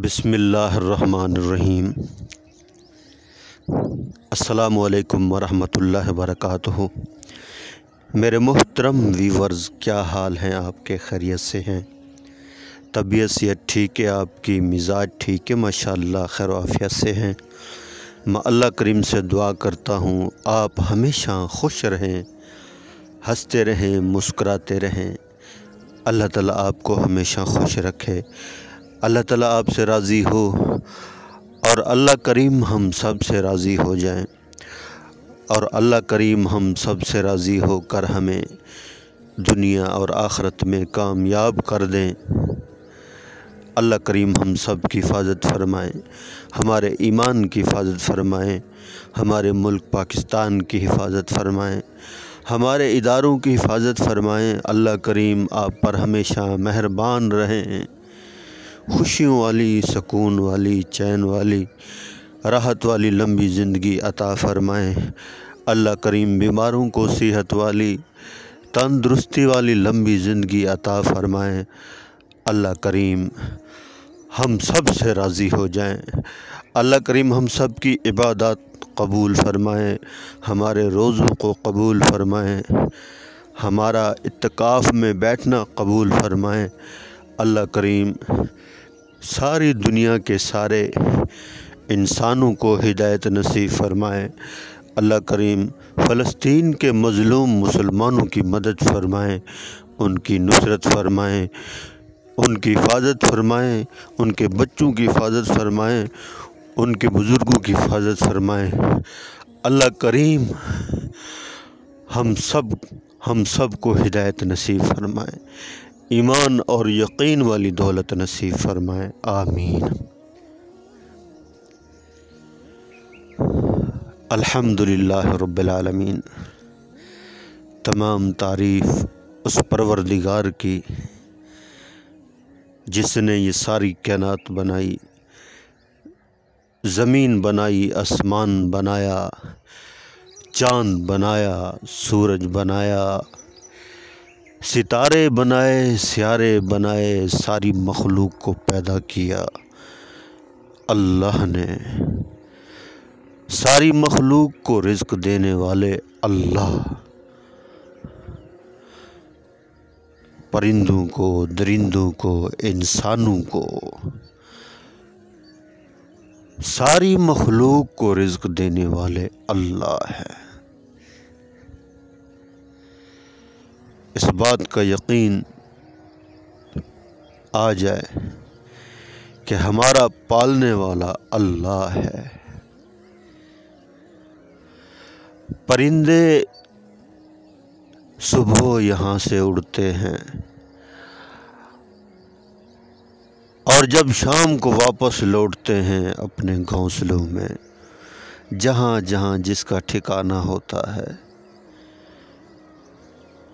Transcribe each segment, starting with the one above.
بسم اللہ الرحمن الرحیم۔ السلام علیکم ورحمۃ اللہ وبرکاتہ۔ میرے محترم ویورز، کیا حال ہیں آپ کے؟ خیریت سے ہیں؟ طبیعت صحت ٹھیک ہے؟ آپ کی مزاج ٹھیک ہے؟ ماشاءاللہ خیر و عافیت سے ہیں۔ میں اللہ کریم سے دعا کرتا ہوں آپ ہمیشہ خوش رہیں، ہنستے رہیں، مسکراتے رہیں۔ اللہ تعالیٰ آپ کو ہمیشہ خوش رکھے، اللہ تعالیٰ آپ سے راضی ہو اور اللہ کریم ہم سب سے راضی ہو جائیں، اور اللہ کریم ہم سب سے راضی ہو کر ہمیں دنیا اور آخرت میں کامیاب کر دیں۔ اللہ کریم ہم سب کی حفاظت فرمائیں، ہمارے ایمان کی حفاظت فرمائیں، ہمارے ملک پاکستان کی حفاظت فرمائیں، ہمارے اداروں کی حفاظت فرمائیں۔ اللہ کریم آپ پر ہمیشہ مہربان رہیں، خوشیوں والی، سکون والی، چین والی، راحت والی لمبی زندگی عطا فرمائیں۔ اللہ کریم بیماروں کو صحت والی، تندرستی والی لمبی زندگی عطا فرمائیں۔ اللہ کریم ہم سب سے راضی ہو جائیں۔ اللہ کریم ہم سب کی عبادات قبول فرمائیں، ہمارے روزوں کو قبول فرمائیں، ہمارا اعتکاف میں بیٹھنا قبول فرمائیں۔ اللہ کریم ساری دنیا کے سارے انسانوں کو ہدایت نصیب فرمائیں۔ اللہ کریم فلسطین کے مظلوم مسلمانوں کی مدد فرمائیں، ان کی نصرت فرمائیں، ان کی حفاظت فرمائیں، ان کے بچوں کی حفاظت فرمائیں، ان کے بزرگوں کی حفاظت فرمائیں۔ اللہ کریم ہم سب کو ہدایت نصیب فرمائیں، ایمان اور یقین والی دولت نصیب فرمائیں، آمین۔ الحمدللہ رب العالمین۔ تمام تعریف اس پروردگار کی جس نے یہ ساری کائنات بنائی، زمین بنائی، آسمان بنایا، چاند بنایا، سورج بنایا، ستارے بنائے، سیارے بنائے، ساری مخلوق کو پیدا کیا۔ اللہ نے ساری مخلوق کو رزق دینے والے اللہ، پرندوں کو، درندوں کو، انسانوں کو، ساری مخلوق کو رزق دینے والے اللہ ہے۔ اس بات کا یقین آ جائے کہ ہمارا پالنے والا اللہ ہے۔ پرندے صبح یہاں سے اڑتے ہیں اور جب شام کو واپس لوٹتے ہیں اپنے گھونسلوں میں، جہاں جہاں جس کا ٹھکانہ ہوتا ہے۔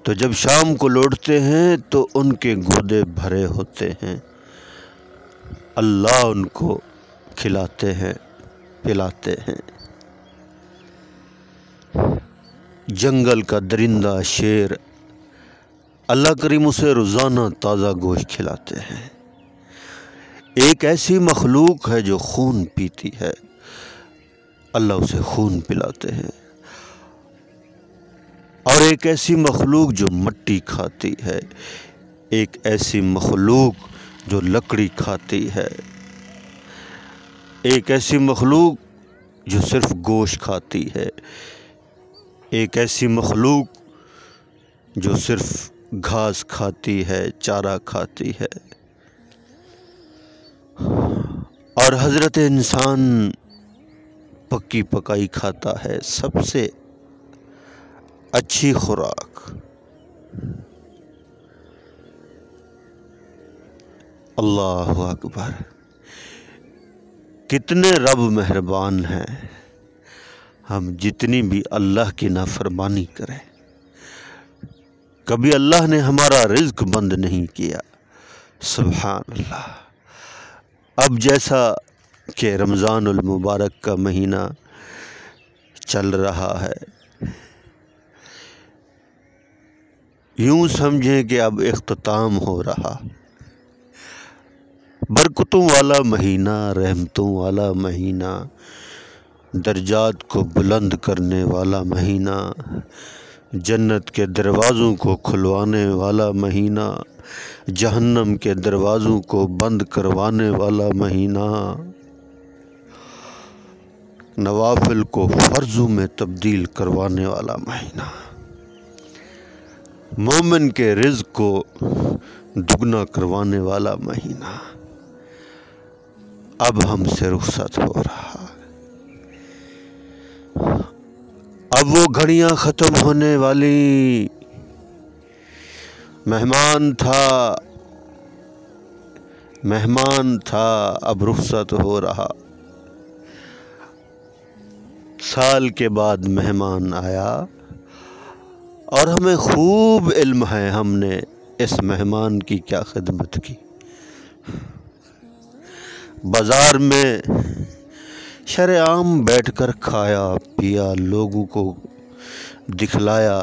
تو جب شام کو لوٹتے ہیں تو ان کے گودے بھرے ہوتے ہیں، اللہ ان کو کھلاتے ہیں، پلاتے ہیں۔ جنگل کا درندہ شیر، اللہ کریم اسے روزانہ تازہ گوشت کھلاتے ہیں۔ ایک ایسی مخلوق ہے جو خون پیتی ہے، اللہ اسے خون پلاتے ہیں۔ اور ایک ایسی مخلوق جو مٹی کھاتی ہے، ایک ایسی مخلوق جو لکڑی کھاتی ہے، ایک ایسی مخلوق جو صرف گوشت کھاتی ہے، ایک ایسی مخلوق جو صرف گھاس کھاتی ہے، چارہ کھاتی ہے۔ اور حضرت انسان پکی پکائی کھاتا ہے، سب سے اچھی خوراک۔ اللہ اکبر! کتنے رب مہربان ہیں، ہم جتنی بھی اللہ کی نافرمانی کریں، کبھی اللہ نے ہمارا رزق بند نہیں کیا۔ سبحان اللہ! اب جیسا کہ رمضان المبارک کا مہینہ چل رہا ہے، یوں سمجھیں کہ اب اختتام ہو رہا، برکتوں والا مہینہ، رحمتوں والا مہینہ، درجات کو بلند کرنے والا مہینہ، جنت کے دروازوں کو کھلوانے والا مہینہ، جہنم کے دروازوں کو بند کروانے والا مہینہ، نوافل کو فرضوں میں تبدیل کروانے والا مہینہ، مومن کے رزق کو دگنا کروانے والا مہینہ اب ہم سے رخصت ہو رہا۔ اب وہ گھڑیاں ختم ہونے والی، مہمان تھا اب رخصت ہو رہا۔ سال کے بعد مہمان آیا اور ہمیں خوب علم ہے ہم نے اس مہمان کی کیا خدمت کی۔ بازار میں شرعام بیٹھ کر کھایا پیا، لوگوں کو دکھلایا،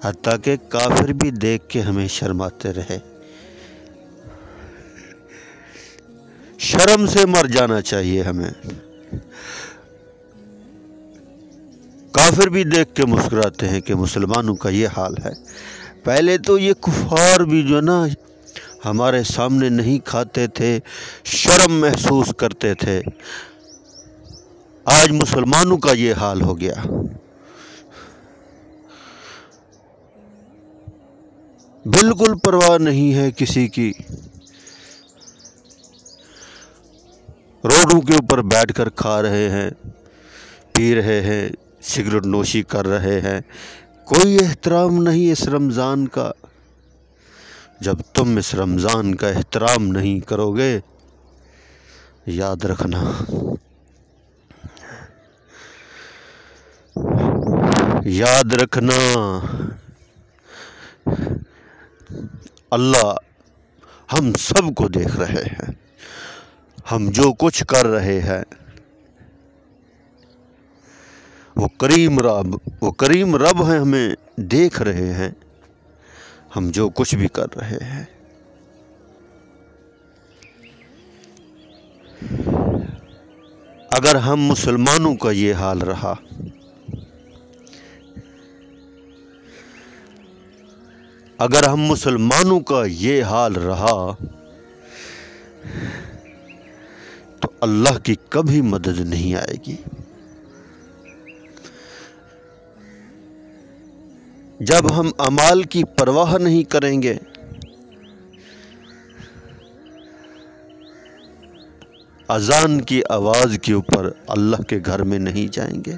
حتیٰ کہ کافر بھی دیکھ کے ہمیں شرماتے رہے۔ شرم سے مر جانا چاہیے ہمیں۔ کافر بھی دیکھ کے مسکراتے ہیں کہ مسلمانوں کا یہ حال ہے۔ پہلے تو یہ کفار بھی جو نا ہمارے سامنے نہیں کھاتے تھے، شرم محسوس کرتے تھے، آج مسلمانوں کا یہ حال ہو گیا۔ بالکل پرواہ نہیں ہے کسی کی، روڈوں کے اوپر بیٹھ کر کھا رہے ہیں، پی رہے ہیں، سگریٹ نوشی کر رہے ہیں، کوئی احترام نہیں اس رمضان کا۔ جب تم اس رمضان کا احترام نہیں کرو گے، یاد رکھنا اللہ ہم سب کو دیکھ رہے ہیں، ہم جو کچھ کر رہے ہیں۔ وہ کریم رب ہیں، ہمیں دیکھ رہے ہیں ہم جو کچھ بھی کر رہے ہیں۔ اگر ہم مسلمانوں کا یہ حال رہا، تو اللہ کی کبھی مدد نہیں آئے گی۔ جب ہم اعمال کی پرواہ نہیں کریں گے، اذان کی آواز کے اوپر اللہ کے گھر میں نہیں جائیں گے،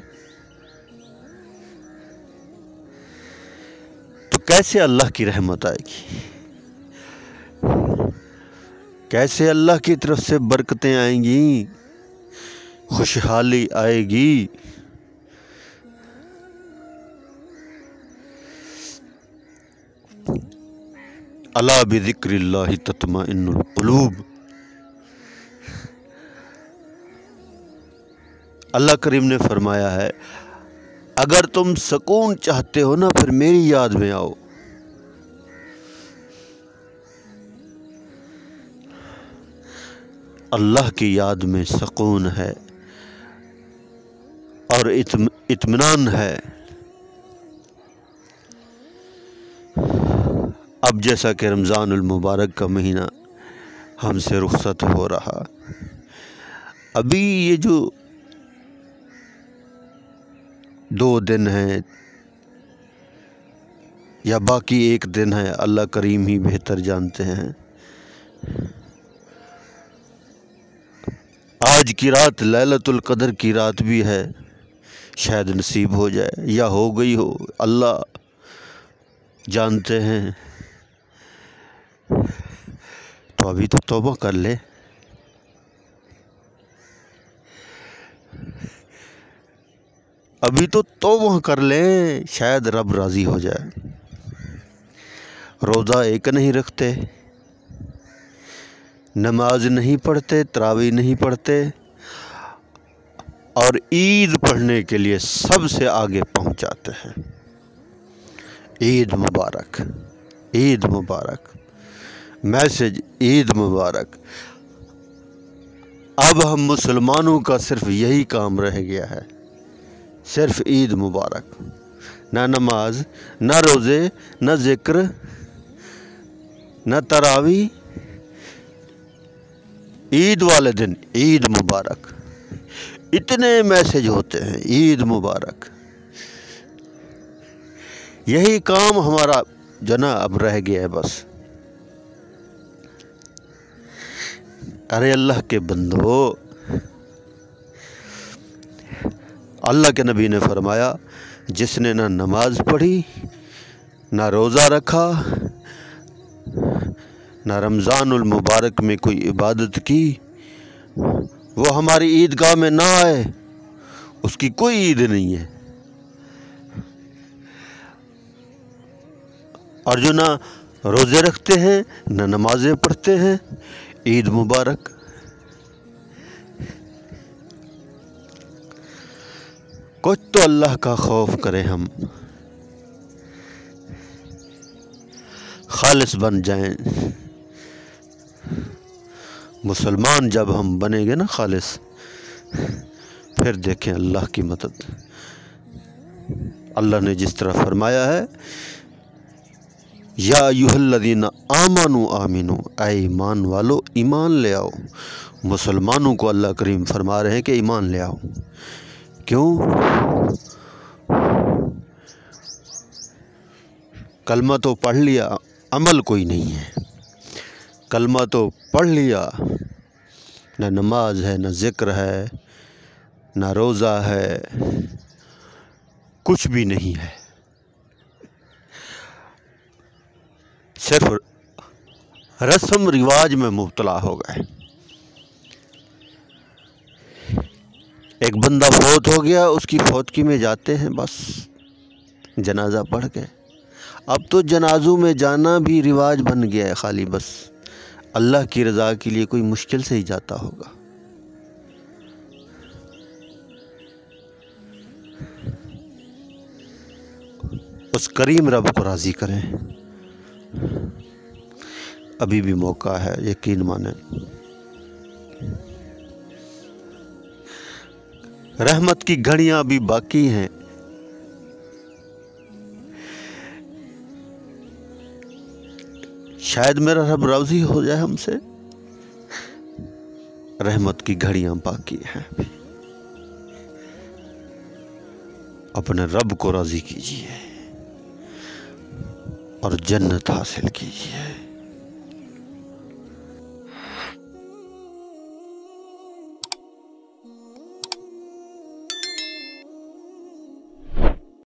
تو کیسے اللہ کی رحمت آئے گی؟ کیسے اللہ کی طرف سے برکتیں آئیں گی، خوشحالی آئے گی؟ الا بذکر اللہ تطمئن القلوب۔ اللہ کریم نے فرمایا ہے، اگر تم سکون چاہتے ہو نا، پھر میری یاد میں آؤ۔ اللہ کی یاد میں سکون ہے اور اطمینان ہے۔ اب جیسا کہ رمضان المبارک کا مہینہ ہم سے رخصت ہو رہا، ابھی یہ جو 2 دن ہیں یا باقی 1 دن ہے، اللہ کریم ہی بہتر جانتے ہیں۔ آج کی رات لیلۃ القدر کی رات بھی ہے، شاید نصیب ہو جائے یا ہو گئی ہو، اللہ جانتے ہیں۔ تو ابھی تو توبہ کر لے، ابھی تو توبہ کر لیں، شاید رب راضی ہو جائے۔ روزہ ایک نہیں رکھتے، نماز نہیں پڑھتے، تراویح نہیں پڑھتے، اور عید پڑھنے کے لیے سب سے آگے پہنچ جاتے ہیں۔ عید مبارک، عید مبارک۔ میسج عید مبارک۔ اب ہم مسلمانوں کا صرف یہی کام رہ گیا ہے، صرف عید مبارک، نہ نماز، نہ روزے، نہ ذکر، نہ تراویح، عید والے دن عید مبارک، اتنے میسج ہوتے ہیں عید مبارک۔ یہی کام ہمارا جو نا اب رہ گیا ہے بس۔ ارے اللہ کے بندو، اللہ کے نبی نے فرمایا جس نے نہ نماز پڑھی، نہ روزہ رکھا، نہ رمضان المبارک میں کوئی عبادت کی، وہ ہماری عیدگاہ میں نہ آئے، اس کی کوئی عید نہیں ہے۔ اور جو نہ روزے رکھتے ہیں، نہ نمازیں پڑھتے ہیں، عید مبارک۔ کچھ تو اللہ کا خوف کریں، ہم خالص بن جائیں۔ مسلمان جب ہم بنیں گے نا خالص، پھر دیکھیں اللہ کی مدد۔ اللہ نے جس طرح فرمایا ہے، یا ایھا الذین آمنوا آمنو، اے ایمان والو ایمان لے آؤ۔ مسلمانوں کو اللہ کریم فرما رہے ہیں کہ ایمان لے آؤ۔ کیوں؟ کلمہ تو پڑھ لیا، عمل کوئی نہیں ہے۔ کلمہ تو پڑھ لیا، نہ نماز ہے، نہ ذکر ہے، نہ روزہ ہے، کچھ بھی نہیں ہے، صرف رسم رواج میں مبتلا ہو گئے۔ ایک بندہ فوت ہو گیا، اس کی فوتگی میں جاتے ہیں، بس جنازہ پڑھ کے۔ اب تو جنازوں میں جانا بھی رواج بن گیا ہے، خالی بس اللہ کی رضا کے لیے کوئی مشکل سے ہی جاتا ہوگا۔ اس کریم رب کو راضی کریں، ابھی بھی موقع ہے، یقین مانیں۔ رحمت کی گھڑیاں ابھی باقی ہیں۔ شاید میرا رب راضی ہو جائے ہم سے، رحمت کی گھڑیاں باقی ہیں۔ اپنے رب کو راضی کیجیے اور جنت حاصل کیجیے۔